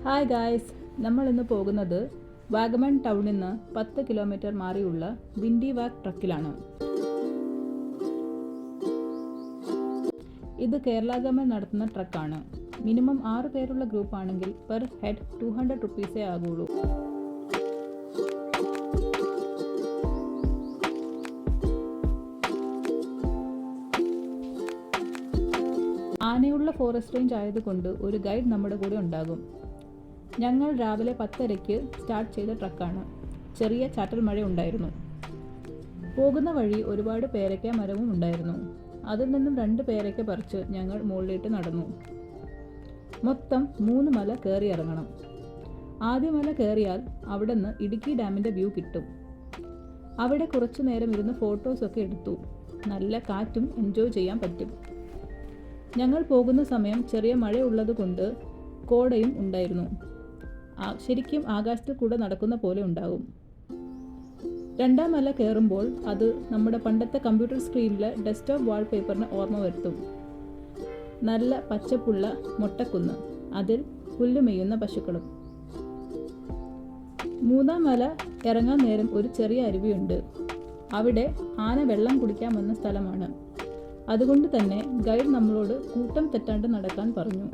Hi guys, നമ്മൾ ഇന്ന് പോകുന്നത് വാഗമൺ ടൗണിൽ നിന്ന് 10 കിലോമീറ്റർ മാറിയുള്ള വിൻഡി വാക്ക് ട്രക്കിലാണ്. ഇത് കേരള ഗവൺമെൻറ് നടത്തുന്ന ട്രക്കാണ്. മിനിമം 6 പേരുള്ള ഗ്രൂപ്പ് ആണെങ്കിൽ പെർ ഹെഡ് 200 റുപ്പീസേ ആകുള്ളൂ. ആനയുള്ള ഫോറസ്റ്റ് റേഞ്ച് ആയതുകൊണ്ട് ഒരു ഗൈഡ് നമ്മുടെ കൂടെ ഉണ്ടാകും. ഞങ്ങൾ രാവിലെ 10:30 സ്റ്റാർട്ട് ചെയ്ത ട്രക്കാണ്. ചെറിയ ചാറ്റൽ മഴ ഉണ്ടായിരുന്നു. പോകുന്ന വഴി ഒരുപാട് പേരയ്ക്ക മരവും ഉണ്ടായിരുന്നു. അതിൽ നിന്നും 2 പേരയ്ക്ക പറിച്ച് ഞങ്ങൾ മുകളിലേക്ക് നടന്നു. മൊത്തം 3 മല കയറി ഇറങ്ങണം. ആദ്യ മല കയറിയാൽ അവിടെ നിന്ന് ഇടുക്കി ഡാമിൻ്റെ വ്യൂ കിട്ടും. അവിടെ കുറച്ചു നേരം ഇരുന്ന് ഫോട്ടോസൊക്കെ എടുത്തു. നല്ല കാറ്റും എൻജോയ് ചെയ്യാൻ പറ്റും. ഞങ്ങൾ പോകുന്ന സമയം ചെറിയ മഴ ഉള്ളത് കൊണ്ട് കോടയും ഉണ്ടായിരുന്നു. ശരിക്കും ആകാശത്തിൽ കൂടെ നടക്കുന്ന പോലെ ഉണ്ടാകും. 2ാം മല കയറുമ്പോൾ അത് നമ്മുടെ പണ്ടത്തെ കമ്പ്യൂട്ടർ സ്ക്രീനിലെ ഡെസ്ക്ടോപ്പ് വാൾപേപ്പറിന് ഓർമ്മ വരുത്തും. നല്ല പച്ചപ്പുള്ള മൊട്ടക്കുന്ന്, അതിൽ പുല്ലുമെയ്യുന്ന പശുക്കളും. 3ാം മല ഇറങ്ങാൻ നേരം ഒരു ചെറിയ അരുവിയുണ്ട്. അവിടെ ആന വെള്ളം കുടിക്കാൻ വന്ന സ്ഥലമാണ്. അതുകൊണ്ട് തന്നെ ഗൈഡ് നമ്മളോട് കൂട്ടം തെറ്റാണ്ട് നടക്കാൻ പറഞ്ഞു.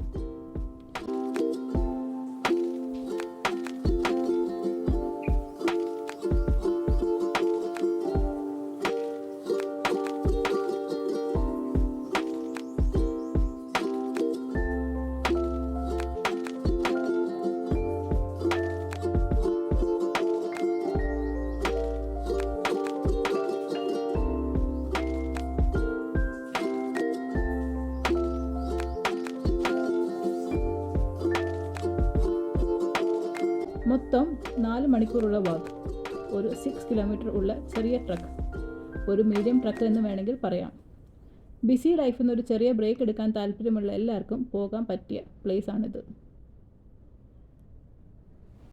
മൊത്തം 4 മണിക്കൂറുള്ള വാക്ക്, ഒരു 6 കിലോമീറ്റർ ഉള്ള ചെറിയ ട്രക്ക്, ഒരു മീഡിയം ട്രക്ക് എന്ന് വേണമെങ്കിൽ പറയാം. ബിസി ലൈഫിൽ നിന്ന് ഒരു ചെറിയ ബ്രേക്ക് എടുക്കാൻ താല്പര്യമുള്ള എല്ലാവർക്കും പോകാൻ പറ്റിയ പ്ലേസ് ആണിത്.